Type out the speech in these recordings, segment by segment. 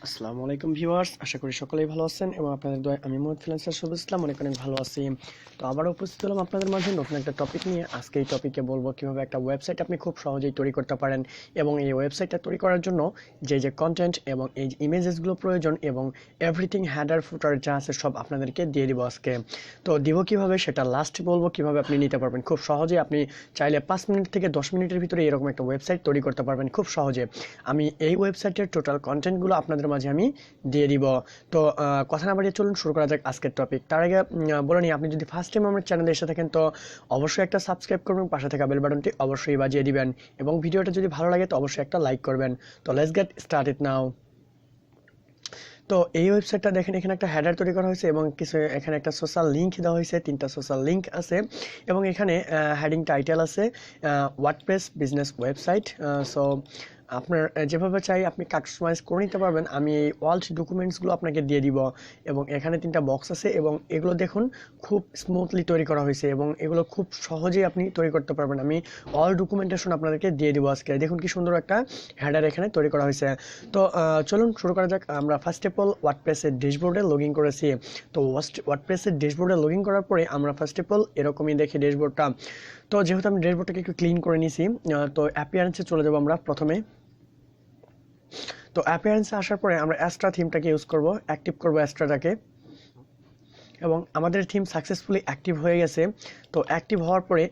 আসসালামু আলাইকুম ভিউয়ার্স, আশা করি সকলেই ভালো আছেন এবং আপনাদের দোয়ায় আমি মোহাম্মদ ফ্রিল্যান্সার শুভ ইসলাম অনেক ভালো আছি। তো আবারও উপস্থিত হলাম আপনাদের মাঝে নতুন একটা টপিক নিয়ে। আজকে এই টপিকে বলবো কিভাবে একটা ওয়েবসাইট আপনি খুব সহজেই তৈরি করতে পারেন এবং এই ওয়েবসাইটটা তৈরি করার জন্য যে কন্টেন্ট এবং এই যে ইমেজেসগুলো প্রয়োজন এবং এভরিথিং হেডার ফুটার যা আছে সব আপনাদেরকে দিয়ে দিব আজকে। তো দিব কিভাবে সেটা লাস্ট বলবো, কিভাবে আপনি নিতে পারবেন খুব সহজে। আপনি চাইলে 5 মিনিট থেকে 10 মিনিটের ভিতরে এরকম একটা ওয়েবসাইট তৈরি করতে পারবেন খুব সহজে। আমি এই ওয়েবসাইটের টোটাল কন্টেন্টগুলো আপনাদের মাঝে আমি দিয়ে দিব। তো কথা না বাড়িয়ে চলুন শুরু করা যাক আজকের টপিক। তার আগে বলে নিই, আপনি যদি ফার্স্ট টাইম আমার চ্যানেলে এসে থাকেন তো অবশ্যই একটা সাবস্ক্রাইব করবেন, পাশে থাকা বেল বাটনটি অবশ্যই বাজিয়ে দিবেন এবং ভিডিওটা যদি ভালো লাগে তো অবশ্যই একটা লাইক করবেন। তো লেটস গেট স্টার্টেড নাও। তো এই ওয়েবসাইটটা দেখেন, এখানে একটা হেডার তৈরি করা হয়েছে এবং কিছু এখানে একটা সোশ্যাল লিঙ্ক দেওয়া হয়েছে, 3টা সোশ্যাল লিঙ্ক আছে এবং এখানে হেডিং টাইটেল আছে ওয়ার্ডপ্রেস বিজনেস ওয়েবসাইট। সো আপনার যেভাবে চাই আপনি কাস্টমাইজ করে নিতে পারবেন। আমি এই ওয়ার্ল্ড ডকুমেন্টসগুলো আপনাকে দিয়ে দিব এবং এখানে 3টা বক্স আছে এবং এগুলো দেখুন খুব স্মুথলি তৈরি করা হয়েছে এবং এগুলো খুব সহজেই আপনি তৈরি করতে পারবেন। আমি অল ডকুমেন্টেশন আপনাদেরকে দিয়ে দিব আজকে। দেখুন কি সুন্দর একটা হেডার এখানে তৈরি করা হয়েছে। তো চলুন শুরু করা যাক। আমরা ফার্স্ট অফ অল ওয়ার্ডপ্রেসের ড্যাশবোর্ডে লগ ইন করেছি। তো ওয়ার্ডপ্রেসের ড্যাশবোর্ডে লগ ইন করার পরে আমরা ফার্স্ট অফ অল এরকমই দেখি ড্যাশবোর্ডটা। তো যেহেতু আমি ড্যাশবোর্ডটাকে একটু ক্লিন করে নিয়েছি, তো অ্যাপিয়ারেন্সে চলে যাবো আমরা প্রথমে। তো অ্যাপিয়ারেন্সে আসার পরে আমরা অ্যাস্ট্রা থিমটাকে ইউজ করব, অ্যাক্টিভ করব অ্যাস্ট্রাটাকে এবং আমাদের থিম সাকসেসফুলি অ্যাক্টিভ হয়ে গেছে। তো অ্যাক্টিভ হওয়ার পরে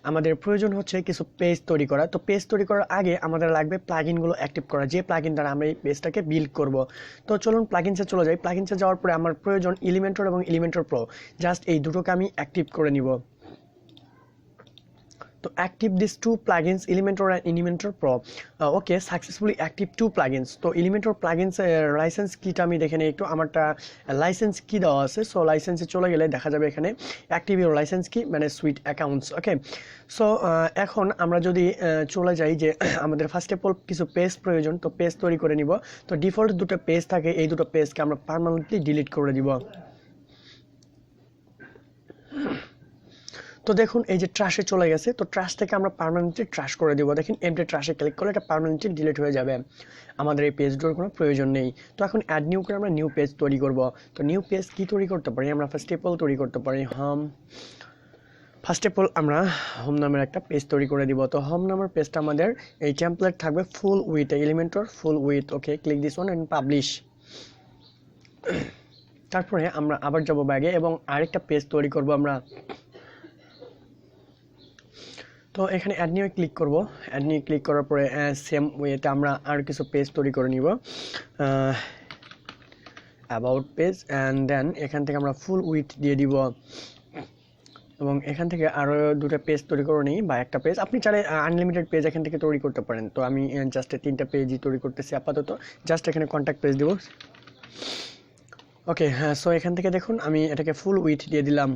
আমাদের প্রয়োজন হচ্ছে কিছু পেজ তৈরি করা। তো পেজ তৈরি করার আগে আমাদের লাগবে প্লাগইনগুলো অ্যাক্টিভ করা, যে প্লাগইন দ্বারা আমরা এই পেজটাকে বিল্ড করব। তো চলুন প্লাগইনসে চলে যাই। প্লাগইনসে যাওয়ার পরে আমার প্রয়োজন এলিমেন্টর এবং এলিমেন্টর প্রো, জাস্ট এই দুটোকে আমি অ্যাক্টিভ করে নিব। তো active these two plugins Elementor and Elementor Pro. Okay, successfully active 2 plugins. তো Elementor plugins লাইসেন্স কিটা আমি দেখে নিই একটু। আমারটা লাইসেন্স কি দেওয়া আছে, সো লাইসেন্সে চলে গেলে দেখা যাবে এখানে অ্যাক্টিভ ইউর লাইসেন্স কি মানে সুইট অ্যাকাউন্টস। ওকে, সো এখন আমরা যদি চলে যাই যে আমাদের ফার্স্ট অফ অল কিছু পেজ প্রয়োজন, তো পেজ তৈরি করে নিব। তো ডিফল্ট দুটো পেজ থাকে, এই দুটো পেজকে আমরা পার্মানেন্টলি ডিলিট করে দিব। তো দেখুন এই যে ট্রাশে চলে গেছে, তো ট্রাশ থেকে আমরা পার্মানেন্টলি ট্রাশ করে দেবো। দেখেন এমটি ট্রাশে ক্লিক করলে এটা পার্মানেন্টলি ডিলিট হয়ে যাবে, আমাদের এই পেজগুলোর কোনো প্রয়োজন নেই। তো এখন অ্যাড নিউ করে আমরা নিউ পেজ তৈরি করব। তো নিউ পেজ কি তৈরি করতে পারি আমরা? ফার্স্ট অফ অল তৈরি করতে পারি ফার্স্ট অফ অল আমরা হোম নামের একটা পেজ তৈরি করে দিব। তো হোম নামের পেজটা আমাদের এই টেমপ্লেট থাকবে full width Elementor full width. Okay, click this one and publish. তারপরে আমরা আবার যাব ব্যাগে এবং আরেকটা পেজ তৈরি করব আমরা। তো এখানে অ্যাড নিউ ক্লিক করব। অ্যাড নিউ ক্লিক করার পরে সেম ওয়েতে আমরা আর কিছু পেজ তৈরি করে নিব, অ্যাবাউট পেজ, অ্যান্ড দেন এখান থেকে আমরা ফুল উইথ দিয়ে দিব এবং এখান থেকে আরও দুটো পেজ তৈরি করে নিই বা একটা পেজ। আপনি চাইলে আনলিমিটেড পেজ এখান থেকে তৈরি করতে পারেন। তো আমি জাস্ট 3টা পেজই তৈরি করতেছি আপাতত। জাস্ট এখানে কন্ট্যাক্ট পেজ দিব। ওকে, হ্যাঁ, সো এখান থেকে দেখুন আমি এটাকে ফুল উইথ দিয়ে দিলাম।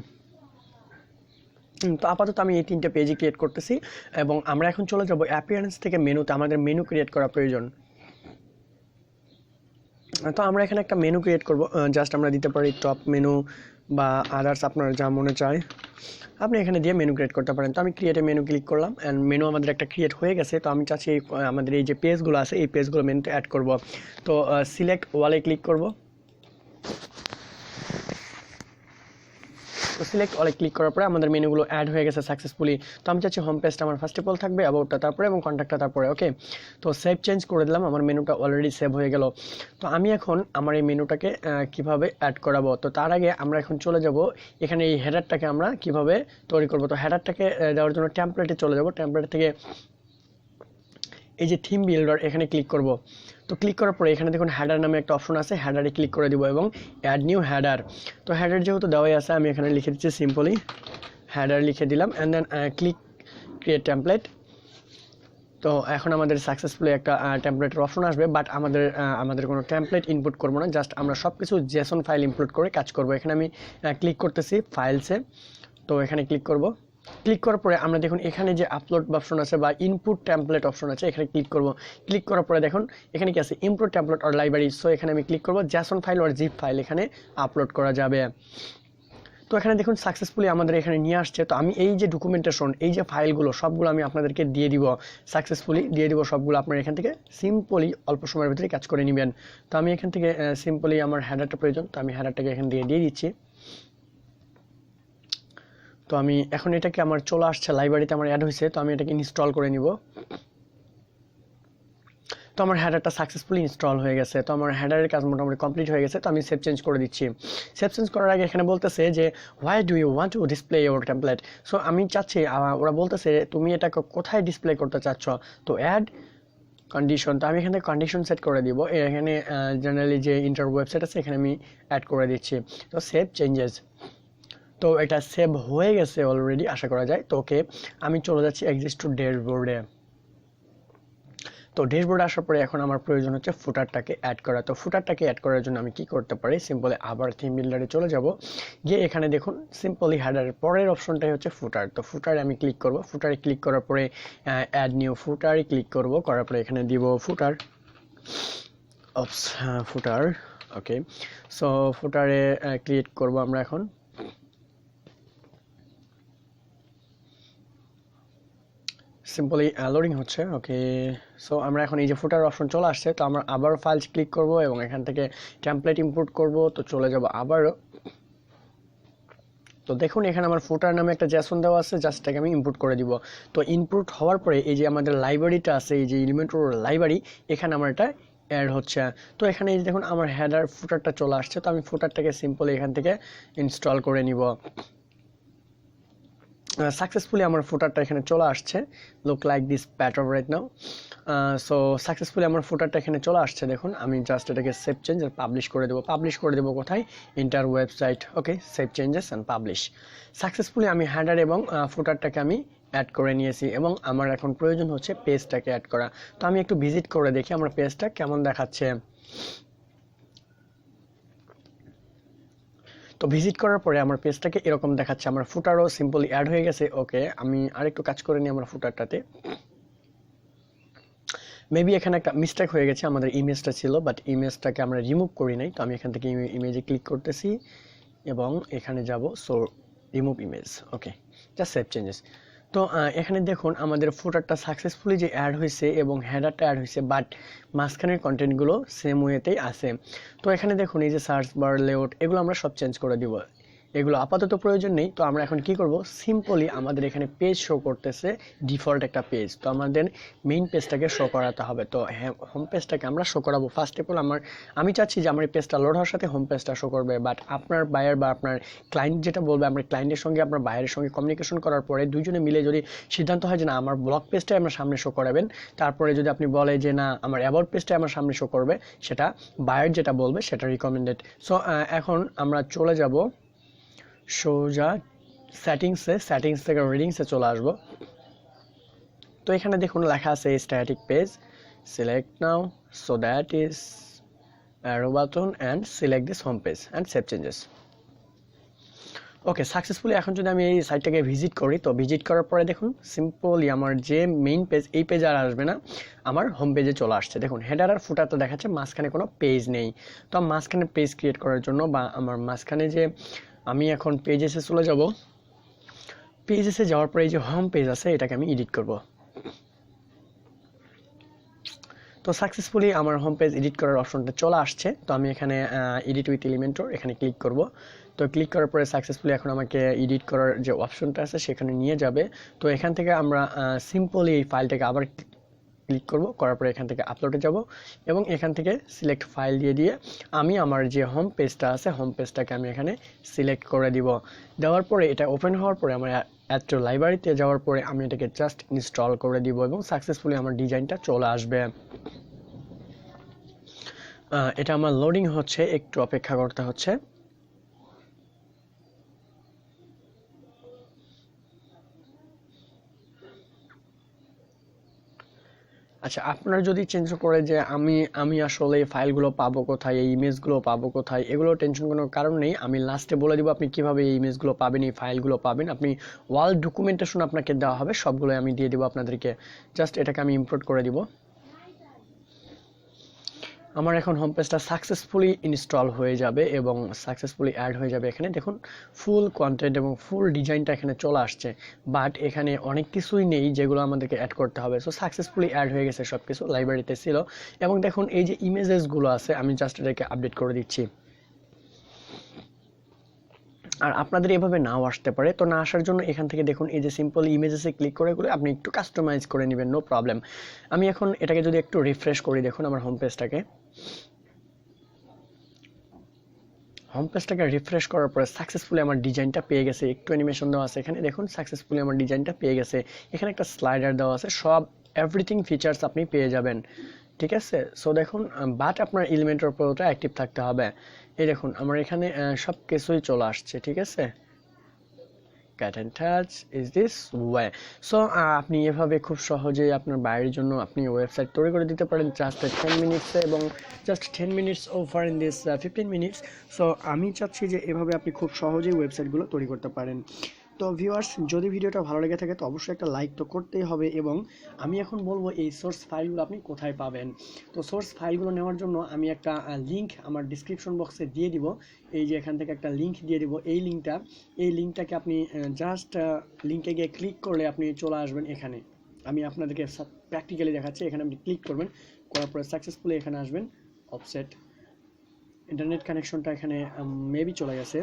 তো আপাতত আমি এই 3টা পেজই ক্রিয়েট করতেছি এবং আমরা এখন চলে যাব অ্যাপিয়ারেন্স থেকে মেনুতে। আমাদের মেনু ক্রিয়েট করা প্রয়োজন। তো আমরা এখানে একটা মেনু ক্রিয়েট করব। জাস্ট আমরা দিতে পারি টপ মেনু বা আদার্স, আপনার যা মনে চায় আপনি এখানে দিয়ে মেনু ক্রিয়েট করতে পারেন। তো আমি ক্রিয়েটে মেনু ক্লিক করলাম অ্যান্ড মেনু আমাদের একটা ক্রিয়েট হয়ে গেছে। তো আমি চাচ্ছি আমাদের এই যে পেজগুলো আছে এই পেজগুলো মেনুতে অ্যাড করব। তো সিলেক্ট ওয়ালে ক্লিক করব। তো সিলেক্ট অলে ক্লিক করার পরে আমাদের মেনুগুলো অ্যাড হয়ে গেছে সাকসেসফুলি। তো আমি চাচ্ছি হোম পেজটা আমার ফার্স্ট অফ অল থাকবে, অ্যাবাউটটা তারপরে এবং কন্ট্যাক্টটা তারপরে। ওকে, তো সেভ চেঞ্জ করে দিলাম, আমার মেনুটা অলরেডি সেভ হয়ে গেল। তো আমি এখন আমার এই মেনুটাকে কিভাবে অ্যাড করাবো, তো তার আগে আমরা এখন চলে যাব এখানে এই হেডারটাকে আমরা কিভাবে তৈরি করব। তো হেডারটাকে দেওয়ার জন্য টেমপ্লেটে চলে যাব। টেমপ্লেট থেকে এই যে থিম বিল্ডার এখানে ক্লিক করব। তো ক্লিক করার পরে এখানে দেখুন হেডার নামে একটা অপশন আছে, হেডারে ক্লিক করে দিব এবং অ্যাড নিউ হেডার। তো হেডার যেহেতু দেওয়াই আছে আমি এখানে লিখে দিচ্ছি সিম্পলি হেডার লিখে দিলাম and then click create template. তো এখন আমাদের সাকসেসফুলি একটা টেমপ্লেটের অপশন আসবে, বাট আমাদের কোনো টেমপ্লেট ইনপুট করবো না, জাস্ট আমরা সব কিছু জেসন ফাইল ইনপুট করে কাজ করব। এখানে আমি ক্লিক করতেছি ফাইলসে। তো এখানে ক্লিক করব। ক্লিক করার পরে আমরা দেখুন এখানে যে আপলোড অপশন আছে বা ইনপুট টেমপ্লেট অপশন আছে, এখানে ক্লিক করব। ক্লিক করার পরে দেখুন এখানে কি আছে, import template or library. So এখানে আমি ক্লিক করব, JSON file or zip file এখানে আপলোড করা যাবে। তো এখানে দেখুন সাকসেসফুলি আমাদের এখানে নিয়ে আসছে। তো আমি এই যে ডকুমেন্টেশন, এই যে ফাইলগুলো সবগুলো আমি আপনাদেরকে দিয়ে দিব, সাকসেসফুলি দিয়ে দিব সবগুলো। আপনারা এখান থেকে সিম্পলি অল্প সময়ের ভিতরে কাজ করে নেবেন। তো আমি এখান থেকে সিম্পলি আমার হেডারটা প্রয়োজন, তো আমি হেডারটাকে এখান থেকে দিয়ে দিচ্ছি। তো আমি এখন এটাকে আমার চলে আসছে লাইব্রেরিতে আমার অ্যাড হয়েছে, তো আমি এটাকে ইনস্টল করে নিব। তো আমার হেডারটা সাকসেসফুলি ইনস্টল হয়ে গেছে। তো আমার হেডারের কাজ মোটামুটি কমপ্লিট হয়ে গেছে। তো আমি সেভ চেঞ্জ করে দিচ্ছি। সেভ চেঞ্জ করার আগে এখানে বলতেছে যে why do you want to display your template. So আমি চাচ্ছি, ওরা বলতেছে তুমি এটা কোথায় ডিসপ্লে করতে চাচ্ছ। তো অ্যাড কন্ডিশন, তো আমি এখানে কন্ডিশন সেট করে দিব। এখানে জেনারেলি যে ইন্টার ওয়েবসাইট আছে এখানে আমি অ্যাড করে দিচ্ছি। তো সেভ চেঞ্জেস, তো এটা সেভ হয়ে গেছে অলরেডি আশা করা যায়। তো ওকে, আমি চলে যাচ্ছি এক্সিস্ট টু ড্যাশবোর্ডে। তো ড্যাশবোর্ডে আসার পরে এখন আমার প্রয়োজন হচ্ছে ফুটারটাকে অ্যাড করা। তো ফুটারটাকে অ্যাড করার জন্য আমি কি করতে পারি, সিম্পলি আবার থিম বিল্ডারে চলে যাব। গিয়ে এখানে দেখুন সিম্পলি হেডারের পরের অপশনটাই হচ্ছে ফুটার। তো ফুটারে আমি ক্লিক করব। ফুটারে ক্লিক করার পরে অ্যাড নিউ ফুটারে ক্লিক করব, করার পরে এখানে দিব ফুটার ফুটার। ওকে, সো ফুটারে ক্রিয়েট করব আমরা এখন। সিম্পলি লোডিং হচ্ছে। ওকে, সো আমরা এখন এই যে ফুটার অপশন চলে আসছে। তো আমরা আবার ফাইলস ক্লিক করব এবং এখান থেকে টেমপ্লেট ইম্পোর্ট করব। তো চলে যাব আবারও। তো দেখুন এখানে আমার ফুটার নামে একটা জেসন দেওয়া আছে, জাস্টটাকে আমি ইম্পোর্ট করে দিব। তো ইনপুট হওয়ার পরে এই যে আমাদের লাইব্রেরিটা আছে, এই যে এলিমেন্টর লাইব্রেরি, এখানে আমার এটা অ্যাড হচ্ছে। তো এখানে এই যে দেখুন আমার হেডার ফুটারটা চলে আসছে। তো আমি ফুটারটাকে সিম্পলি এখান থেকে ইনস্টল করে নিব। সাকসেসফুলি আমার ফুটারটা এখানে চলে আসছে। Look like this pattern right now. So successfully আমার ফুটারটা এখানে চলে আসছে। দেখুন আমি জাস্ট এটাকে সেভ চেঞ্জ আর পাবলিশ করে দেবো। পাবলিশ করে দেবো কোথায়, inter website. Okay, save changes and publish. Successfully আমি হেডার এবং ফুটারটাকে আমি অ্যাড করে নিয়েছি এবং আমার এখন প্রয়োজন হচ্ছে পেজটাকে অ্যাড করা। তো আমি একটু ভিজিট করে দেখি আমার পেজটা কেমন দেখাচ্ছে। তো ভিজিট করার পরে আমার পেজটাকে এরকম দেখাচ্ছে। আমার ফুটারও সিম্পলি অ্যাড হয়ে গেছে। ওকে, আমি আরেকটু কাজ করে নিই আমার ফুটারটাতে। মেবি এখানে একটা মিস্টেক হয়ে গেছে, আমাদের ইমেজটা ছিল বাট ইমেজটাকে আমরা রিমুভ করি নাই। তো আমি এখান থেকে ইমেজে ক্লিক করতেছি এবং এখানে যাব। So remove image. Okay, just save changes. তো এখানে দেখুন আমাদের ফুটারটা সাকসেসফুলি যে অ্যাড হয়েছে এবং হেডারটা অ্যাড হয়েছে, বাট মাঝখানের কন্টেন্টগুলো সেম ওয়েতেই আছে। তো এখানে দেখুন এই যে সার্চ বার, লেআউট, এগুলো আমরা সব চেঞ্জ করে দিব। এগুলো আপাতত প্রয়োজন নেই। তো আমরা এখন কি করব, সিম্পলি আমাদের এখানে পেজ শো করতেছে ডিফল্ট একটা পেজ। তো আমাদের মেইন পেজটাকে শো করাতে হবে। তো হোম পেজটাকে আমরা শো করাবো। ফার্স্ট অফ অল আমি চাচ্ছি যে আমার এই পেজটা লোড হওয়ার সাথে হোম পেজটা শো করবে, বাট আপনার বায়ার বা আপনার ক্লায়েন্ট যেটা বলবে, আমরা ক্লায়েন্টের সঙ্গে আপনার বায়ারের সঙ্গে কমিউনিকেশন করার পরে দুইজনে মিলে যদি সিদ্ধান্ত হয় যে না আমার ব্লগ পেজটাই আমার সামনে শো করাবেন, তারপরে যদি আপনি বলে যে না আমার অ্যাবাউট পেজটাই আমার সামনে শো করবে, সেটা বায়ার যেটা বলবে সেটা রিকমেন্ডেড। সো এখন আমরা চলে যাব সোজা সেটিংসে, সেটিংস থেকে রিডিংসে চলে আসব। তো এখানে দেখুন লেখা আছে static page, select now, so that is arrow button and select this home page and save changes. Okay, successfully এখন যদি আমি এই সাইটটাকে ভিজিট করি, তো ভিজিট করার পরে দেখুন সিম্পলি আমার যে মেইন পেজ, এই পেজ আর আসবে না, আমার হোম পেজে চলে আসছে। দেখুন হেডার আর ফুটার তো দেখাচ্ছে, মাঝখানে কোনো পেজ নেই। তো মাঝখানে পেজ ক্রিয়েট করার জন্য বা আমার মাঝখানে যে আমি এখন পেজেসে চলে যাব। পেজেসে যাওয়ার পরে এই যে হোম পেজ আছে এটাকে আমি এডিট করব। তো সাকসেসফুলি আমার হোম পেজ এডিট করার অপশনটা চলে আসছে। তো আমি এখানে এডিট উইথ এলিমেন্টর এখানে ক্লিক করব। তো ক্লিক করার পরে সাকসেসফুলি এখন আমাকে এডিট করার যে অপশনটা আছে সেখানে নিয়ে যাবে। তো এখান থেকে আমরা সিম্পলি এই ফাইলটাকে আবার ক্লিক করব, করার পরে এখান থেকে আপলোডে যাব এবং এখান থেকে সিলেক্ট ফাইল দিয়ে আমি আমার যে হোম পেজটা আছে হোম পেজটাকে আমি এখানে সিলেক্ট করে দিব। দেওয়ার পরে এটা ওপেন হওয়ার পরে আমার অ্যাড টু লাইব্রেরিতে যাওয়ার পরে আমি এটাকে জাস্ট ইনস্টল করে দিব এবং সাকসেসফুলি আমার ডিজাইনটা চলে আসবে। এটা আমার লোডিং হচ্ছে, একটু অপেক্ষা করতে হচ্ছে। আচ্ছা, আপনারা যদি চেঞ্জ করে যে আমি আসলে এই ফাইলগুলো পাবো কোথায়, এই ইমেজগুলো পাবো কোথায়, এগুলো টেনশন কোনো কারণ নেই। আমি লাস্টে বলে দিব আপনি কিভাবে এই ইমেজগুলো পাবেন, এই ফাইলগুলো পাবেন। আপনি ওয়াল ডকুমেন্টেশন আপনাকে দেওয়া হবে, সবগুলো আমি দিয়ে দেবো আপনাদেরকে। জাস্ট এটাকে আমি ইম্পোর্ট করে দিব। আমার এখন হোম পেজটা সাকসেসফুলি ইনস্টল হয়ে যাবে এবং সাকসেসফুলি অ্যাড হয়ে যাবে। এখানে দেখুন ফুল কন্টেন্ট এবং ফুল ডিজাইনটা এখানে চলে আসছে, বাট এখানে অনেক কিছুই নেই যেগুলো আমাদেরকে অ্যাড করতে হবে। সো সাকসেসফুলি অ্যাড হয়ে গেছে সব কিছু, লাইব্রেরিতে ছিল। এবং দেখুন এই যে ইমেজেসগুলো আছে, আমি জাস্ট এটাকে আপডেট করে দিচ্ছি। আর আপনাদের এভাবে নাও আসতে পারে, তো না আসার জন্য এখান থেকে দেখুন এই যে সিম্পল ইমেজেসে ক্লিক করে আপনি একটু কাস্টমাইজ করে নেবেন, নো প্রবলেম। আমি এখন এটাকে যদি একটু রিফ্রেশ করি, দেখুন আমার হোম পেজটাকে রিফ্রেশ করার পরে সাকসেসফুলি আমার ডিজাইনটা পেয়ে গেছে। একটু অ্যানিমেশন দেওয়া আছে এখানে, দেখুন সাকসেসফুলি আমার ডিজাইনটা পেয়ে গেছে। এখানে একটা স্লাইডার দেওয়া আছে, সব এভরিথিং ফিচার্স আপনি পেয়ে যাবেন, ঠিক আছে। সো দেখুন, বাট আপনার এলিমেন্টের উপর ওটা অ্যাক্টিভ থাকতে হবে। এই দেখুন আমার এখানে সব কিছুই চলে আসছে, ঠিক আছে। get in touch is this way. So আপনি এভাবে খুব সহজেই আপনার বাইরের জন্য আপনি ওয়েবসাইট তৈরি করে দিতে পারেন জাস্ট 10 মিনিটসে, এবং just 10 minutes over in this 15 minutes. So আমি চাচ্ছি যে এভাবে আপনি খুব সহজেই ওয়েবসাইটগুলো তৈরি করতে পারেন। তো ভিউয়ার্স, যদি ভিডিওটা ভালো লেগে থাকে তো অবশ্যই একটা লাইক তো করতেই হবে, এবং আমি এখন বলবো এই সোর্স ফাইলগুলো আপনি কোথায় পাবেন। তো সোর্স ফাইলগুলো নেওয়ার জন্য আমি একটা লিঙ্ক আমার ডিসক্রিপশন বক্সে দিয়ে দিব। এই যে এখান থেকে একটা লিঙ্ক দিয়ে দিব, এই লিঙ্কটাকে আপনি জাস্ট লিঙ্কে গিয়ে ক্লিক করলে আপনি চলে আসবেন এখানে। আমি আপনাদেরকে প্র্যাকটিক্যালি দেখাচ্ছি। এখানে আপনি ক্লিক করবেন, করার পরে সাকসেসফুলি এখানে আসবেন। অফসেট ইন্টারনেট কানেকশনটা এখানে মেবি চলে গেছে।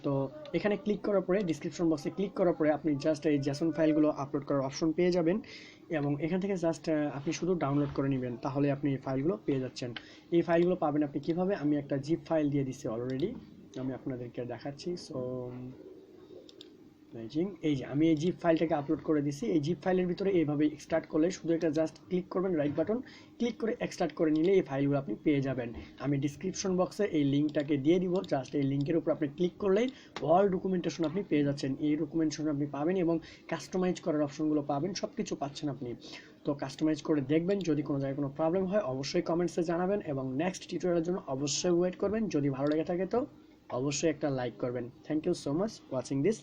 তো এখানে ক্লিক করার পরে ডিসক্রিপশন বক্সে ক্লিক করার পরে আপনি জাস্ট এই জেসন ফাইলগুলো আপলোড করার অপশন পেয়ে যাবেন, এবং এখান থেকে জাস্ট আপনি শুধু ডাউনলোড করে নেবেন, তাহলে আপনি ফাইলগুলো পেয়ে যাচ্ছেন। এই ফাইলগুলো পাবেন আপনি কিভাবে, আমি একটা জিপ ফাইল দিয়ে দিচ্ছি অলরেডি, আমি আপনাদেরকে দেখাচ্ছি। সো এই যে আমি এই জিপ ফাইলটাকে আপলোড করে দিছি। এই জিপ ফাইলের ভিতরে এইভাবে এক্সট্রাক্ট করলে শুধু একটা জাস্ট ক্লিক করবেন, রাইট বাটন ক্লিক করে এক্সট্রাক্ট করে নিলে এই ফাইলগুলো আপনি পেয়ে যাবেন। আমি ডিসক্রিপশন বক্সে এই লিঙ্কটাকে দিয়ে দিব, জাস্ট এই লিঙ্কের উপর আপনি ক্লিক করলেই অল ডকুমেন্টেশন আপনি পেয়ে যাচ্ছেন। এই ডকুমেন্টেশন আপনি পাবেন এবং কাস্টমাইজ করার অপশনগুলো পাবেন, সব কিছু পাচ্ছেন আপনি। তো কাস্টমাইজ করে দেখবেন, যদি কোনো জায়গায় কোনো প্রবলেম হয় অবশ্যই কমেন্টসে জানাবেন, এবং নেক্সট টিউটোরিয়ালের জন্য অবশ্যই ওয়েট করবেন। যদি ভালো লেগে থাকে তো অবশ্যই একটা লাইক করবেন। Thank you so much watching this